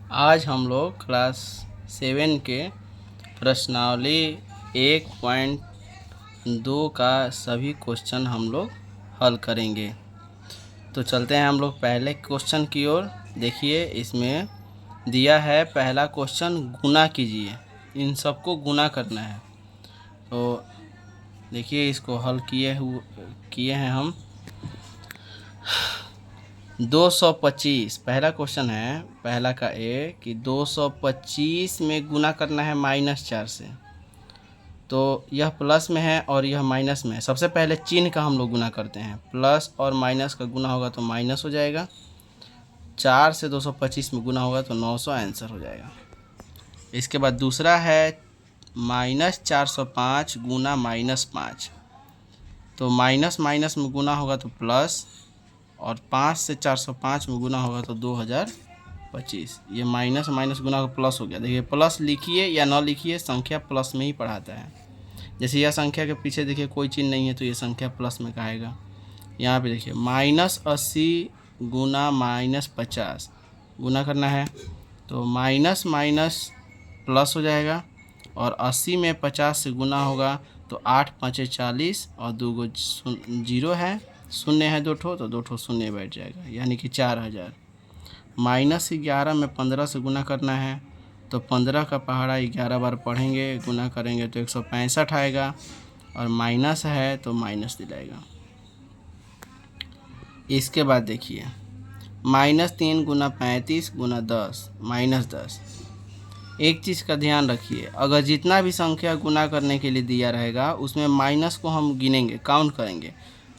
आज हम लोग क्लास 7 के प्रश्नावली 1.2 का सभी क्वेश्चन हम लोग हल करेंगे। तो चलते हैं हम लोग पहले क्वेश्चन की ओर। देखिए इसमें दिया है पहला क्वेश्चन, गुना कीजिए। इन सबको गुना करना है। तो देखिए इसको हल किए हैं हम। 225 पहला क्वेश्चन है, पहला का ए कि 225 में गुना करना है -4 से। तो यह प्लस में है और यह माइनस में है। सबसे पहले चिन्ह का हम लोग गुना करते हैं। प्लस और माइनस का गुना होगा तो माइनस हो जाएगा। 4 से 225 में गुना होगा तो 900 आंसर हो जाएगा। इसके बाद दूसरा है -405 गुना -5। तो माइनस माइनस में गुना होगा तो प्लस, और 5 से 405 में गुना होगा तो 2025। ये माइनस माइनस गुना होगा प्लस हो गया। देखिए प्लस लिखिए या ना लिखिए, संख्या प्लस में ही पढ़ाता है। जैसे यह संख्या के पीछे देखिए कोई चिन्ह नहीं है तो ये संख्या प्लस में कहेगा। यहाँ पे देखिए -80 गुना -50 गुना करना है तो माइनस माइनस प्लस हो जाएगा, और 80 में 50 से गुना होगा तो 8 5 40, और 2 जीरो है, शून्य है 2 ठो, तो 2 ठो शून्य बैठ जाएगा, यानी कि 4000। -11 में 15 से गुना करना है तो 15 का पहाड़ा 11 बार पढ़ेंगे, गुना करेंगे तो 165 आएगा, और माइनस है तो माइनस दिलाएगा। इसके बाद देखिए -3 गुना 35 गुना 10 -10। एक चीज़ का ध्यान रखिए, अगर जितना भी संख्या गुना करने के लिए दिया रहेगा उसमें माइनस को हम गिनेंगे, काउंट करेंगे।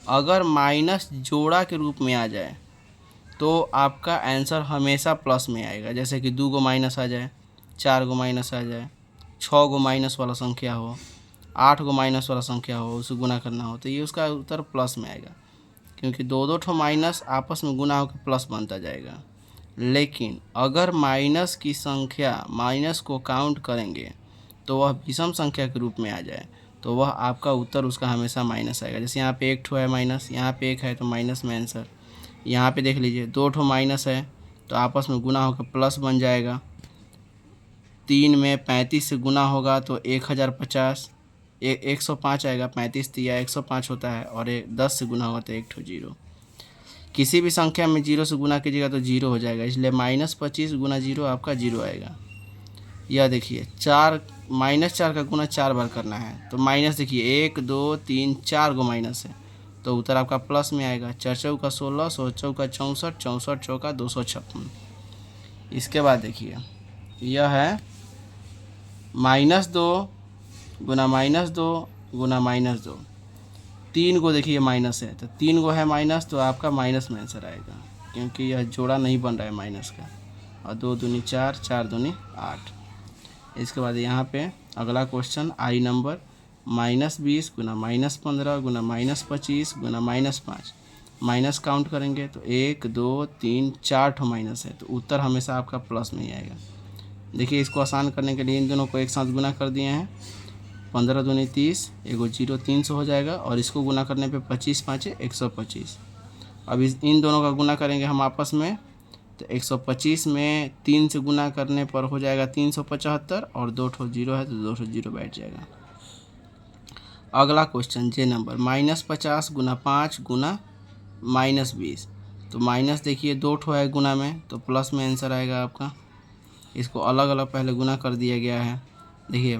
अगर माइनस जोड़ा के रूप में आ जाए तो आपका आंसर हमेशा प्लस में आएगा। जैसे कि 2 गो माइनस आ जाए, 4 गो माइनस आ जाए, 6 गो माइनस वाला संख्या हो, 8 गो माइनस वाला संख्या हो, उसे गुना करना हो तो ये उसका उत्तर प्लस में आएगा, क्योंकि 2 ठो माइनस आपस में गुना होकर प्लस बनता जाएगा। लेकिन अगर माइनस की संख्या, माइनस को काउंट करेंगे तो वह विषम संख्या के रूप में आ जाए तो वह आपका उत्तर उसका हमेशा माइनस आएगा। जैसे यहाँ पे 1 ठो है माइनस, यहाँ पे 1 है तो माइनस में आंसर। यहाँ पे देख लीजिए 2 ठो माइनस है तो आपस में गुना होकर प्लस बन जाएगा। 3 में 35 से गुना होगा तो 1050, 105 आएगा। 35 दिया 105 होता है, और 10 से गुना होगा तो 1 ठो जीरो। किसी भी संख्या में 0 से गुना कीजिएगा तो 0 हो जाएगा, इसलिए -25 गुना 0 आपका 0 आएगा। यह देखिए 4 -4 का गुना 4 बार करना है तो माइनस देखिए 1 2 3 4 गो माइनस है तो उत्तर आपका प्लस में आएगा। 4 चौका 16, 16 चौका 64, 64 चौका 256। इसके बाद देखिए यह है -2 गुना -2 गुना -2। 3 गो देखिए माइनस है तो 3 गो है माइनस, तो आपका माइनस में आंसर आएगा, क्योंकि यह जोड़ा नहीं बन रहा है माइनस का। और 2 दूनी 4, 4 दूनी 8। इसके बाद यहाँ पे अगला question I number -20 Guna -15 Guna -25 Guna -5। Minus count करेंगे तो 1 2 3 4 ठो माइनस है तो उत्तर हमेशा आपका प्लस में ही आएगा। देखिए इसको आसान करने के लिए इन दोनों को एक साथ गुना कर दिए हैं। 15 दूनी 30, एगो 0 300 हो जाएगा, और इसको गुना करने पे 25 5 125। अब इन दोनों का गुना करेंगे हम आपस में तो 125 में 3 से गुना करने पर हो जाएगा 375, और 2 ठो जीरो है तो 2 ठो जीरो बैठ जाएगा। अगला क्वेश्चन जे नंबर -50 गुना 5 गुना -20। तो माइनस देखिए 2 ठो है गुना में तो प्लस में आंसर आएगा आपका। इसको अलग अलग पहले गुना कर दिया गया है। देखिए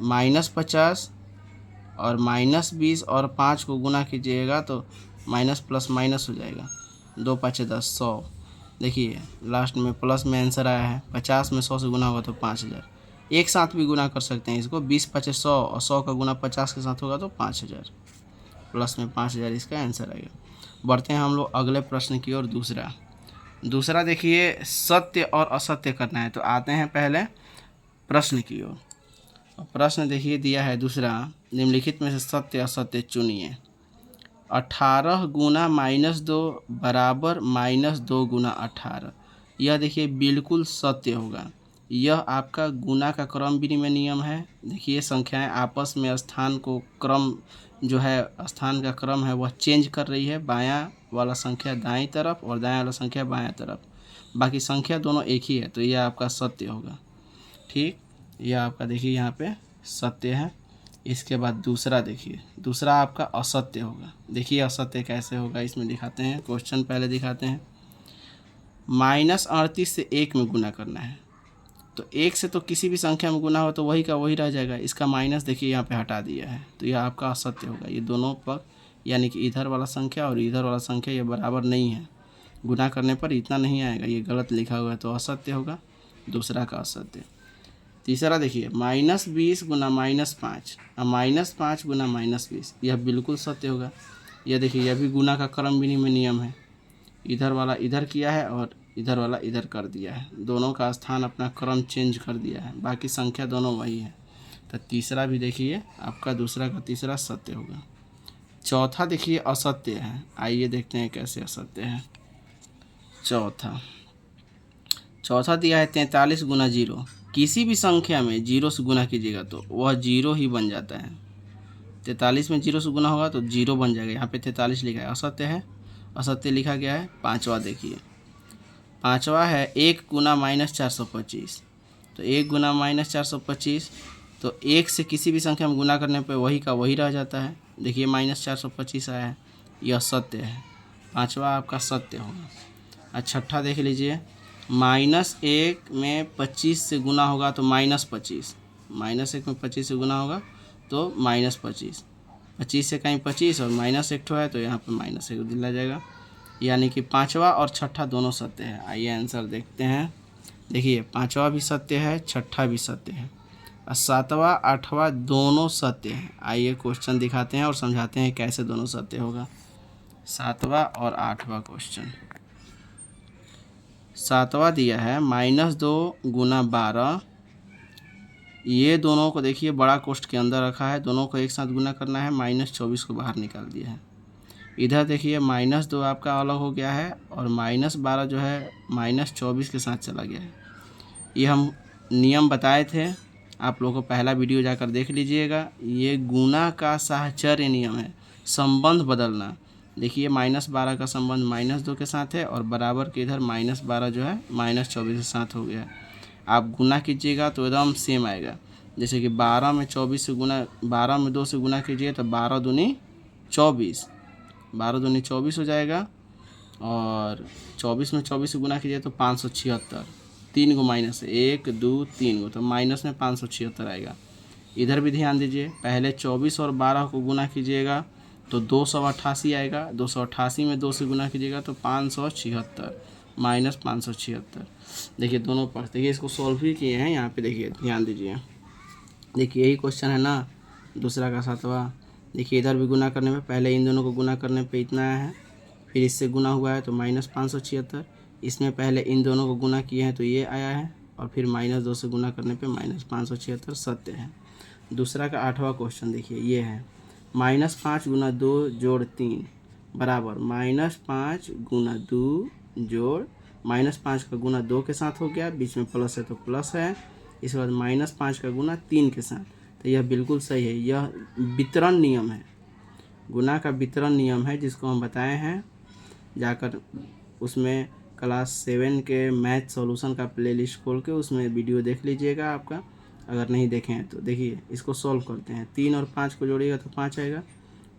-50 और -20 और 5 को गुना कीजिएगा तो माइनस प्लस माइनस हो जाएगा। 2 5 10, 100। देखिए लास्ट में प्लस में आंसर आया है। 50 में 100 से गुना होगा तो 5000। एक साथ भी गुना कर सकते हैं इसको, 20 5 100, और 100 का गुना 50 के साथ होगा तो 5000। प्लस में 5000 इसका आंसर आएगा। बढ़ते हैं हम लोग अगले प्रश्न की ओर। दूसरा देखिए सत्य और असत्य करना है, तो आते हैं पहले प्रश्न की ओर। प्रश्न देखिए दिया है दूसरा, निम्नलिखित में से सत्य असत्य चुनिए। 18 गुना -2 बराबर -2 गुना 18। यह देखिए बिल्कुल सत्य होगा। यह आपका गुना का क्रम विनिमय नियम है। देखिए संख्याएं आपस में स्थान को क्रम, जो है स्थान का क्रम है वह चेंज कर रही है। बायां वाला संख्या दाएं तरफ और दाएं वाला संख्या बायां तरफ। बाकी संख्या दोनों एक ही है, तो यह आपका सत्य होगा। ठीक, यह आपका देखिए यहाँ पे सत्य है। इसके बाद दूसरा देखिए, दूसरा आपका असत्य होगा। देखिए असत्य कैसे होगा, इसमें दिखाते हैं, क्वेश्चन पहले दिखाते हैं। -38 से 1 में गुना करना है, तो 1 से तो किसी भी संख्या में गुना हो तो वही का वही रह जाएगा। इसका माइनस देखिए यहाँ पे हटा दिया है, तो यह आपका असत्य होगा। ये दोनों पक्ष यानी कि इधर वाला संख्या और इधर वाला संख्या ये बराबर नहीं है, गुना करने पर इतना नहीं आएगा, ये गलत लिखा हुआ है, तो असत्य होगा, दूसरा का असत्य। तीसरा देखिए -20 गुना -5 और -5 गुना -20, यह बिल्कुल सत्य होगा। यह देखिए यह भी गुना का क्रम विनिमय नियम है, इधर वाला इधर किया है और इधर वाला इधर कर दिया है, दोनों का स्थान अपना क्रम चेंज कर दिया है, बाकी संख्या दोनों वही है। तो तीसरा भी देखिए आपका दूसरा का तीसरा सत्य होगा। चौथा देखिए असत्य है, आइए देखते हैं कैसे असत्य है। चौथा दिया है 43 गुना 0, किसी भी संख्या में 0 से गुना कीजिएगा तो वह 0 ही बन जाता है। 43 में 0 से गुना होगा तो 0 बन जाएगा, यहाँ पे 43 लिखा है, असत्य है। असत्य लिखा गया है। पांचवा देखिए, पांचवा है 1 गुना -425, तो 1 गुना -425, तो 1 से किसी भी संख्या में गुना करने पे वही का वही रह जाता है। देखिए -425 आया है, यह सत्य है, पांचवा आपका सत्य होगा। और छठा देख लीजिए, -1 में 25 से गुना होगा तो -25, -1 में 25 से गुना होगा तो -25, 25 से कहीं 25 और माइनस एक ठो है तो यहाँ पे -1 दिला जाएगा, यानी कि पांचवा और छठा दोनों सत्य है। आइए आंसर देखते हैं। देखिए पांचवा भी सत्य है, छठा भी सत्य है, और सातवां आठवां दोनों सत्य है। आइए क्वेश्चन दिखाते हैं और समझाते हैं कैसे दोनों सत्य होगा। सातवां और आठवां क्वेश्चन। सातवां दिया है -2 गुना 12, ये दोनों को देखिए बड़ा कोष्ठ के अंदर रखा है, दोनों को एक साथ गुना करना है, -24 को बाहर निकाल दिया है। इधर देखिए -2 आपका अलग हो गया है और -12 जो है -24 के साथ चला गया है। ये हम नियम बताए थे, आप लोगों को पहला वीडियो जाकर देख लीजिएगा। ये गुना का साहचर्य नियम है, संबंध बदलना। देखिए -12 का संबंध -2 के साथ है और बराबर के इधर -12 जो है -24 के साथ हो गया है। आप गुना कीजिएगा तो एकदम सेम आएगा, जैसे कि 12 में 24 से गुना, 12 में 2 से गुना कीजिए तो 12 दूनी 24, 12 दूनी 24 हो जाएगा, और 24 में 24 से गुना कीजिए तो 576, 3 को माइनस है, 1 2 3 को, तो माइनस में 576 आएगा। इधर भी ध्यान दीजिए, पहले 24 और 12 को गुना कीजिएगा तो 288 आएगा, 288 में 2 से गुना कीजिएगा तो 576 -576। देखिए दोनों पक्ष, देखिए इसको सॉल्व भी किए हैं, यहाँ पे देखिए ध्यान दीजिए। देखिए यही क्वेश्चन है ना, दूसरा का सातवां। देखिए इधर भी गुना करने में पहले इन दोनों को गुना करने पे इतना आया है, फिर इससे गुना हुआ है तो -576, इसमें पहले इन दोनों को गुना किए हैं तो ये आया है, और फिर -2 से गुना करने पे -576 सत्य है। दूसरा का आठवां क्वेश्चन देखिए, ये है -5 गुना 2 जोड़ 3 बराबर -5 गुना 2 जोड़ -5 का गुना 2 के साथ हो गया, बीच में प्लस है तो प्लस है, इसके बाद -5 का गुना 3 के साथ, तो यह बिल्कुल सही है। यह वितरण नियम है, गुना का वितरण नियम है, जिसको हम बताए हैं, जाकर उसमें क्लास 7 के मैथ सॉल्यूशन का प्लेलिस्ट खोल के उसमें वीडियो देख लीजिएगा आपका, अगर नहीं देखें हैं तो। देखिए इसको सॉल्व करते हैं, 3 और 5 को जोड़िएगा तो 5 आएगा,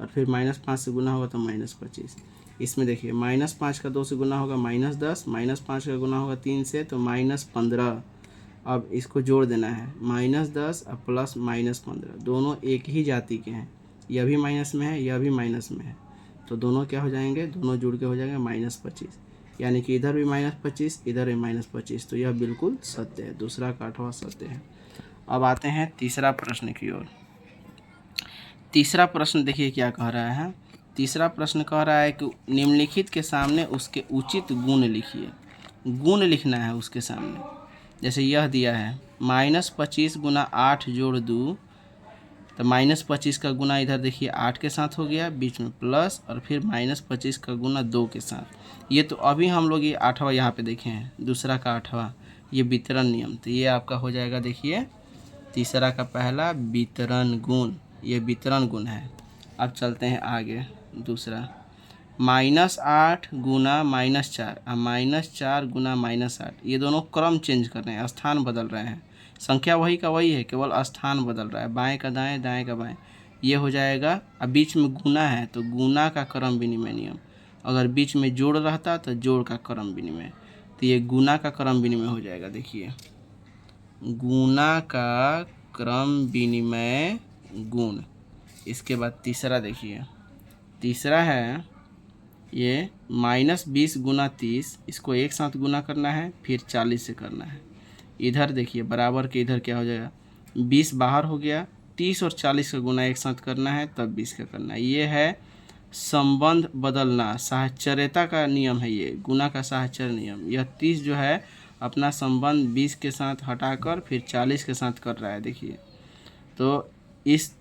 और फिर -5 से गुना होगा तो -25। इसमें देखिए -5 का 2 से गुना होगा -10, -5 का गुना होगा 3 से तो -15। अब इसको जोड़ देना है, -10 और प्लस -15, दोनों एक ही जाति के हैं, यह भी माइनस में है, यह भी माइनस में है, तो दोनों क्या हो जाएंगे, दोनों जुड़ के हो जाएंगे -25, यानी कि इधर भी -25 इधर भी -25, तो यह बिल्कुल सत्य है, दूसरा का आठवां सत्य है। अब आते हैं तीसरा प्रश्न की ओर। तीसरा प्रश्न देखिए क्या कह रहा है। तीसरा प्रश्न कह रहा है कि निम्नलिखित के सामने उसके उचित गुण लिखिए। गुण लिखना है उसके सामने, जैसे यह दिया है -25 गुना 8 जोड़ 2, तो -25 का गुना इधर देखिए 8 के साथ हो गया, बीच में प्लस, और फिर -25 का गुना 2 के साथ। ये तो अभी हम लोग ये आठवां यहाँ पे देखे हैं, दूसरा का आठवां, ये वितरण नियम, तो ये आपका हो जाएगा। देखिए तीसरा का पहला वितरण गुण, ये वितरण गुण है। अब चलते हैं आगे। दूसरा -8 गुना -4 और -4 गुना -8, ये दोनों क्रम चेंज कर रहे हैं, स्थान बदल रहे हैं। संख्या वही का वही है, केवल स्थान बदल रहा है, बाएं का दाएं, दाएं का बाएं। ये हो जाएगा। अब बीच में गुना है तो गुना का क्रम विनिमय नियम, अगर बीच में जोड़ रहता तो जोड़ का क्रम विनिमय, तो ये गुना का क्रम विनिमय हो जाएगा। देखिए, गुना का क्रम विनिमय गुण। इसके बाद तीसरा देखिए, तीसरा है ये -20 गुना 30, इसको एक साथ गुना करना है, फिर 40 से करना है। इधर देखिए बराबर के इधर क्या हो जाएगा, 20 बाहर हो गया, 30 और 40 का गुना एक साथ करना है, तब 20 का करना है। ये है संबंध बदलना, साहचर्यता का नियम है ये, गुना का साहचर्य नियम। यह 30 जो है अपना संबंध 20 के साथ हटाकर फिर 40 के साथ कर रहा है। देखिए, तो इस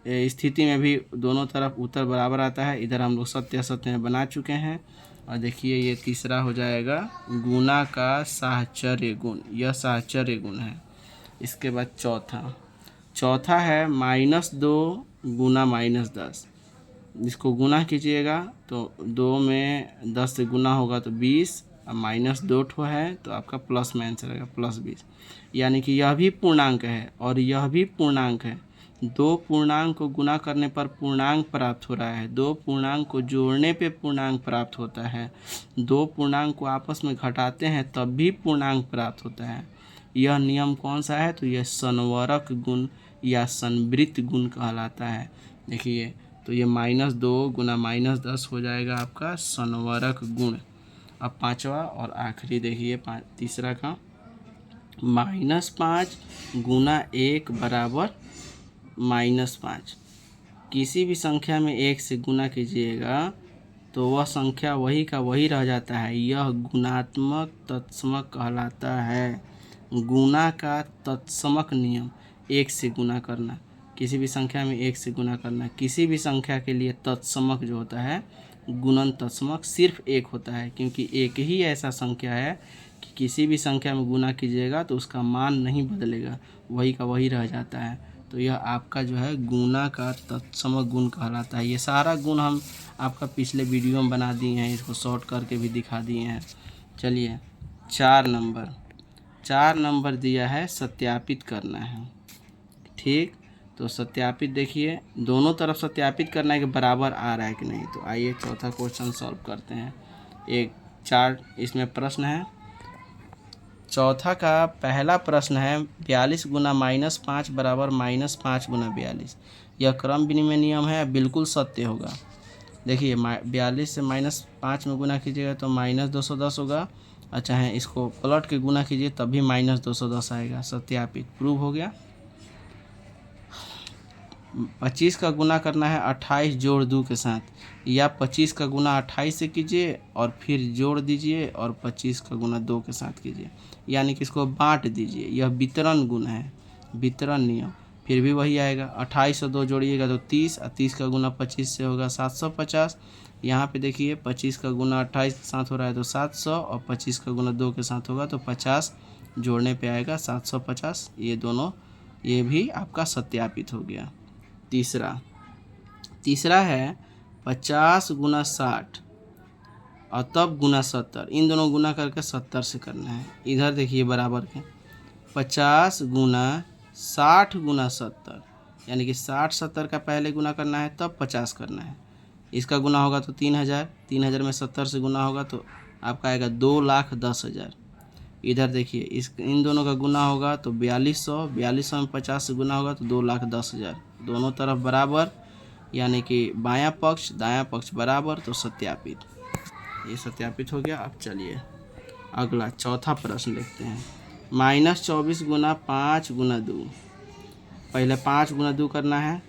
स्थिति में भी दोनों तरफ उत्तर बराबर आता है। इधर हम लोग सत्य असत्य में बना चुके हैं। और देखिए ये तीसरा हो जाएगा गुना का साहचर्य गुण, यह साहचर्य गुण है। इसके बाद चौथा है -2 गुना -10, इसको गुना कीजिएगा तो 2 में 10 से गुना होगा तो 20, और -2 ठो है तो आपका प्लस में आंसर आएगा +20। यानी कि यह भी पूर्णांक है और यह भी पूर्णांक है। दो पूर्णांक को गुना करने पर पूर्णांक प्राप्त हो रहा है, दो पूर्णांक को जोड़ने पे पूर्णांक प्राप्त होता है, दो पूर्णांक को आपस में घटाते हैं तब भी पूर्णांक प्राप्त होता है। यह नियम कौन सा है, तो यह संवरक गुण या संवृत्त गुण कहलाता है। देखिए, तो ये -2 गुना -10 हो जाएगा आपका संवरक गुण। अब पांचवा और आखिरी देखिए, तीसरा का -5 गुना 1 बराबर -5। किसी भी संख्या में 1 से गुना कीजिएगा तो वह संख्या वही का वही रह जाता है, यह गुणात्मक तत्समक कहलाता है। गुना का तत्समक नियम, 1 से गुना करना, किसी भी संख्या में 1 से गुना करना। किसी भी संख्या के लिए तत्समक जो होता है, गुणन तत्समक सिर्फ 1 होता है, क्योंकि एक ही ऐसा संख्या है कि किसी भी संख्या में गुना कीजिएगा तो उसका मान नहीं बदलेगा, वही का वही रह जाता है। तो यह आपका जो है गुना का तत्समक गुण कहलाता है। ये सारा गुण हम आपका पिछले वीडियो में बना दिए हैं, इसको शॉर्ट करके भी दिखा दिए हैं। चलिए, 4 नंबर दिया है, सत्यापित करना है। ठीक, तो सत्यापित देखिए, दोनों तरफ सत्यापित करना है कि बराबर आ रहा है कि नहीं। तो आइए चौथा क्वेश्चन सॉल्व करते हैं। एक 4 इसमें प्रश्न है। चौथा का पहला प्रश्न है 42 गुना -5 बराबर -5 गुना 42। यह क्रम विनिमय नियम है, बिल्कुल सत्य होगा। देखिए, 42 से -5 में गुना कीजिएगा तो -210 होगा। अच्छा है, इसको पलट के गुना कीजिए तब भी -210 आएगा। सत्यापित, प्रूव हो गया। 25 का गुना करना है 28 जोड़ 2 के साथ, या 25 का गुना 28 से कीजिए और फिर जोड़ दीजिए और 25 का गुना 2 के साथ कीजिए, यानी कि इसको बांट दीजिए। यह वितरण गुण है, वितरण नियम। फिर भी वही आएगा, 28 और 2 जोड़िएगा तो 30, और 30 का गुना 25 से होगा 750। यहाँ पे देखिए 25 का गुना 28 के साथ हो रहा है तो 700, और 25 का गुना 2 के साथ होगा तो 50, जोड़ने पे आएगा 750। ये दोनों, ये भी आपका सत्यापित हो गया। तीसरा है 50 गुना 60 और तब गुना 70, इन दोनों गुना करके 70 से करना है। इधर देखिए बराबर के 50 गुना 60 गुना 70, यानी कि 60 70 का पहले गुना करना है तब 50 करना है। इसका गुना होगा तो 3000, 3000 में 70 से गुना होगा तो आपका आएगा 2,10,000। इधर देखिए इन दोनों का गुना होगा तो 4200, 4200 में 50 से गुना होगा तो 2,10,000। दोनों तरफ बराबर, यानी कि बायां पक्ष दायां पक्ष बराबर, तो सत्यापित। ये सत्यापित हो गया। अब चलिए अगला चौथा प्रश्न देखते हैं। -24 गुना 5 गुना 2, पहले 5 गुना 2 करना है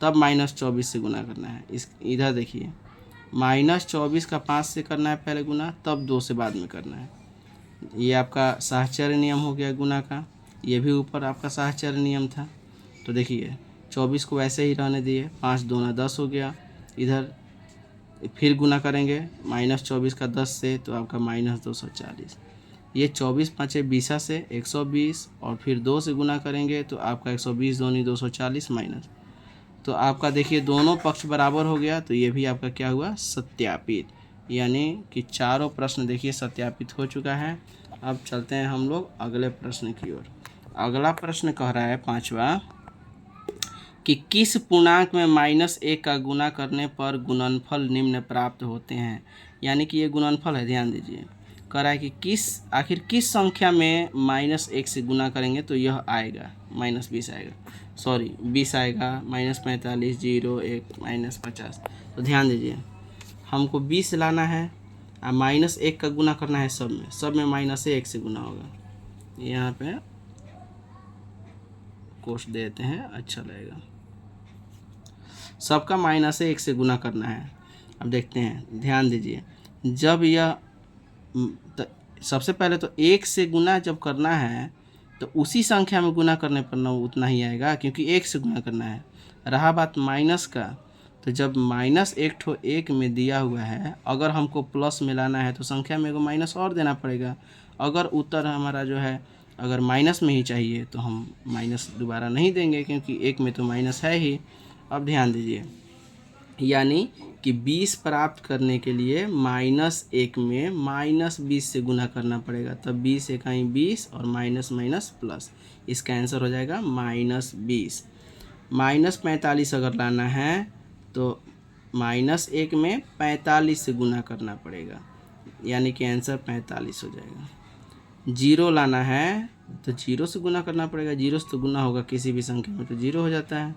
तब -24 से गुना करना है। इधर देखिए -24 का 5 से करना है पहले गुना, तब 2 से बाद में करना है। ये आपका साहचर्य नियम हो गया गुना का। ये भी ऊपर आपका साहचर्य नियम था। तो देखिए 24 को वैसे ही रहने दिए, 5 दूना 10 हो गया। इधर फिर गुना करेंगे -24 का 10 से तो आपका -240। ये 24 पाँचे 20 से 120, और फिर 2 से गुना करेंगे तो आपका 120 दूनी 240 माइनस। तो आपका देखिए दोनों पक्ष बराबर हो गया, तो ये भी आपका क्या हुआ, सत्यापित। यानी कि चारों प्रश्न देखिए सत्यापित हो चुका है। अब चलते हैं हम लोग अगले प्रश्न की ओर। अगला प्रश्न कह रहा है पांचवा कि किस पूर्णांक में -1 का गुणा करने पर गुणनफल निम्न प्राप्त होते हैं। यानी कि ये गुणनफल है, ध्यान दीजिए। कह रहा है कि आखिर किस संख्या में -1 से गुणा करेंगे तो यह आएगा -20 आएगा, सॉरी 20 आएगा, -45, 0, 1, -50। तो ध्यान दीजिए, हमको 20 लाना है और -1 का गुना करना है सब में -1 से गुना होगा। यहाँ पे कोष्ठ देते हैं, अच्छा लगेगा। सबका -1 से गुना करना है। अब देखते हैं, ध्यान दीजिए, जब यह सबसे पहले तो 1 से गुना जब करना है तो उसी संख्या में गुना करने पर ना उतना ही आएगा, क्योंकि 1 से गुना करना है। रहा बात माइनस का, तो जब -1 में दिया हुआ है, अगर हमको प्लस में लाना है तो संख्या में एगो माइनस और देना पड़ेगा। अगर उत्तर हमारा जो है अगर माइनस में ही चाहिए तो हम माइनस दोबारा नहीं देंगे, क्योंकि 1 में तो माइनस है ही। अब ध्यान दीजिए, यानी कि 20 प्राप्त करने के लिए -1 में -20 से गुना करना पड़ेगा, तब 20 इकाई 20 और माइनस माइनस प्लस, इसका आंसर हो जाएगा -20। -45 अगर लाना है तो -1 में 45 से गुना करना पड़ेगा, यानी कि आंसर 45 हो जाएगा। 0 लाना है तो 0 से गुना करना पड़ेगा, 0 से तो गुना होगा किसी भी संख्या में तो 0 हो जाता है।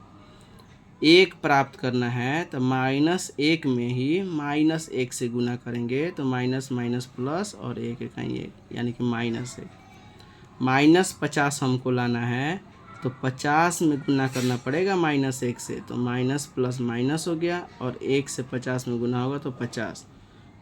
1 प्राप्त करना है तो -1 में ही -1 से गुना करेंगे तो माइनस माइनस प्लस और 1 इकाई 1, यानी कि -1। -50 हमको लाना है तो 50 में गुना करना पड़ेगा -1 से, तो माइनस प्लस माइनस हो गया और 1 से 50 में गुना होगा तो 50,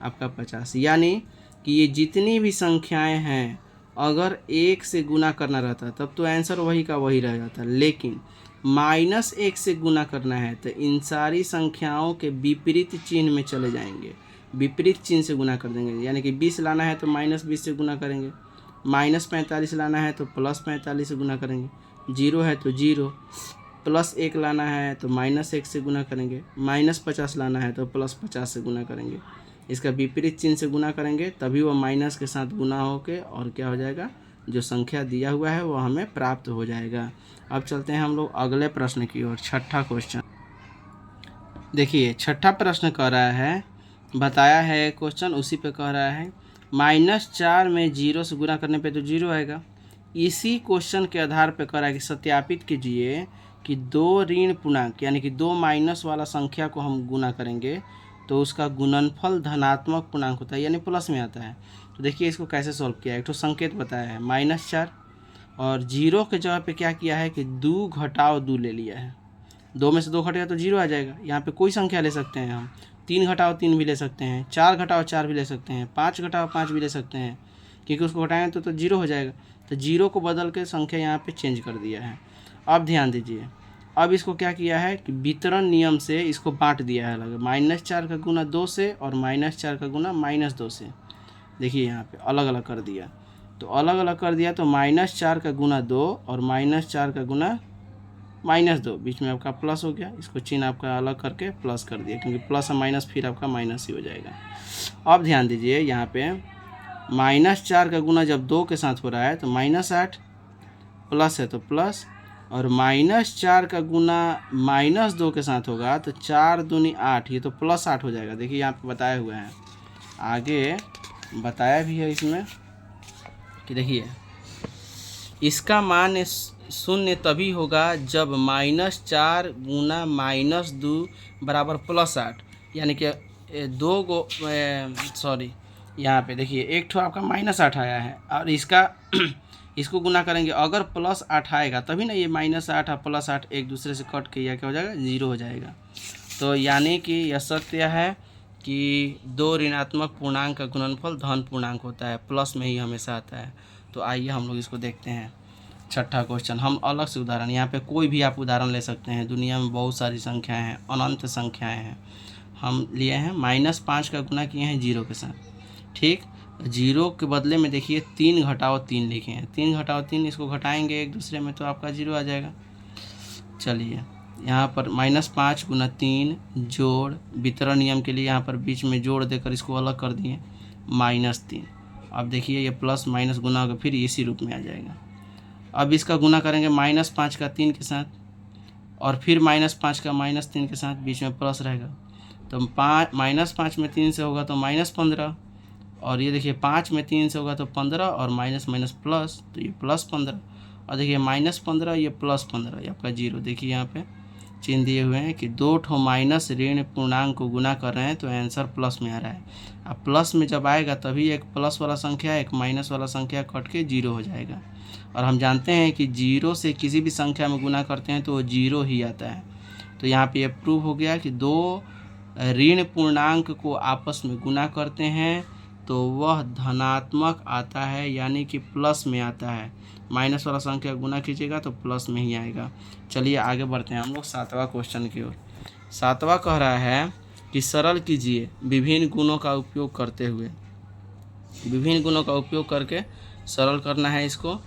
आपका 50। यानी कि ये जितनी भी संख्याएं हैं अगर 1 से गुना करना रहता तब तो आंसर वही का वही रह जाता, लेकिन -1 से गुना करना है तो इन सारी संख्याओं के विपरीत चिन्ह में चले जाएंगे, विपरीत चिन्ह से गुना कर देंगे। यानी कि 20 लाना है तो -20 से गुना करेंगे, -45 लाना है तो +45 से गुना करेंगे, 0 है तो 0, +1 लाना है तो -1 से गुना करेंगे, -50 लाना है तो +50 से गुना करेंगे। इसका विपरीत चिन्ह से गुना करेंगे तभी वो माइनस के साथ गुना होके और क्या हो जाएगा, जो संख्या दिया हुआ है वो हमें प्राप्त हो जाएगा। अब चलते हैं हम लोग अगले प्रश्न की ओर। छठा क्वेश्चन देखिए, छठा प्रश्न कह रहा है, बताया है क्वेश्चन उसी पे कह रहा है -4 में 0 से गुना करने पे तो 0 आएगा। इसी क्वेश्चन के आधार पे कह रहा है कि सत्यापित कीजिए कि 2 ऋण पूर्णांक यानी कि 2 माइनस वाला संख्या को हम गुना करेंगे तो उसका गुणनफल धनात्मक पूर्णांक होता है, यानी प्लस में आता है। तो देखिए इसको कैसे सॉल्व किया है। एक तो संकेत बताया है -4 और 0 के जगह पे क्या किया है कि 2 घटाव 2 ले लिया है। 2 में से 2 घटेगा तो 0 आ जाएगा। यहाँ पे कोई संख्या ले सकते हैं हम, 3 घटाव 3 भी ले सकते हैं, 4 घटाव 4 भी ले सकते हैं, 5 घटाव 5 भी ले सकते हैं, क्योंकि उसको घटाएंगे तो 0 हो जाएगा। तो 0 को बदल के संख्या यहाँ पे चेंज कर दिया है। अब ध्यान दीजिए, अब इसको क्या किया है कि वितरण नियम से इसको बांट दिया है अलग, -4 का गुना 2 से और -4 का गुना -2 से। देखिए यहाँ पे अलग अलग कर दिया, तो अलग अलग कर दिया तो -4 का गुना 2 और -4 का गुना -2, बीच में आपका प्लस हो गया। इसको चिन्ह आपका अलग करके प्लस कर दिया, क्योंकि प्लस और माइनस फिर आपका माइनस ही हो जाएगा। अब ध्यान दीजिए, यहाँ पे -4 का गुना जब 2 के साथ हो रहा है तो -8, प्लस है तो प्लस, और -4 का गुना -2 के साथ होगा तो 4 दूनी 8, ये तो +8 हो जाएगा। देखिए यहाँ पे बताया हुआ है, आगे बताया भी है इसमें कि देखिए इसका मान 0 तभी होगा जब -4 गुना -2 बराबर +8, यानी कि 2 गो सॉरी यहाँ पे देखिए एक ठो आपका -8 आया है और इसका इसको गुना करेंगे, अगर +8 आएगा तभी ना ये -8 और +8 एक दूसरे से कट के यह क्या हो जाएगा, 0 हो जाएगा। तो यानी कि यह सत्य है कि 2 ऋणात्मक पूर्णांक का गुणनफल धन पूर्णांक होता है, प्लस में ही हमेशा आता है। तो आइए हम लोग इसको देखते हैं। छठा क्वेश्चन, हम अलग से उदाहरण, यहाँ पे कोई भी आप उदाहरण ले सकते हैं, दुनिया में बहुत सारी संख्याएं हैं, अनंत संख्याएं हैं। हम लिए हैं -5 का गुना किए हैं 0 के साथ, ठीक। 0 के बदले में देखिए 3 घटाव 3 लिखे हैं, 3 घटाव 3 इसको घटाएंगे एक दूसरे में तो आपका 0 आ जाएगा। चलिए यहाँ पर -5 गुना 3 जोड़ वितरण नियम के लिए यहाँ पर बीच में जोड़ देकर इसको अलग कर दिए -3। अब देखिए ये प्लस माइनस गुना होगा फिर इसी रूप में आ जाएगा। अब इसका गुना करेंगे -5 का 3 के साथ और फिर -5 का -3 के साथ, बीच में प्लस रहेगा तो -5 में 3 से होगा तो -15 और ये देखिए 5 में 3 से होगा तो 15 और माइनस माइनस प्लस तो ये +15 और देखिए -15 ये +15 ये आपका 0। देखिए यहाँ पे चिन्ह दिए हुए हैं कि 2 ठो माइनस ऋण पूर्णांक को गुना कर रहे हैं तो आंसर प्लस में आ रहा है। अब प्लस में जब आएगा तभी एक प्लस वाला संख्या एक माइनस वाला संख्या कट के 0 हो जाएगा और हम जानते हैं कि 0 से किसी भी संख्या में गुना करते हैं तो वो 0 ही आता है। तो यहाँ पे ये प्रूव हो गया कि 2 ऋण पूर्णांक को आपस में गुना करते हैं तो वह धनात्मक आता है, यानी कि प्लस में आता है। माइनस वाला संख्या गुना कीजिएगा तो प्लस में ही आएगा। चलिए आगे बढ़ते हैं हम लोग 7वां क्वेश्चन की ओर। 7वां कह रहा है कि सरल कीजिए विभिन्न गुणों का उपयोग करते हुए। विभिन्न गुणों का उपयोग करके सरल करना है इसको।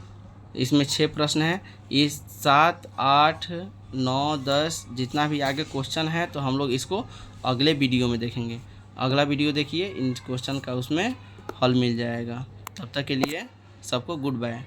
इसमें 6 प्रश्न है। ये 7, 8, 9, 10 जितना भी आगे क्वेश्चन है तो हम लोग इसको अगले वीडियो में देखेंगे। अगला वीडियो देखिए, इन क्वेश्चन का उसमें हल मिल जाएगा। तब तक के लिए सबको गुड बाय।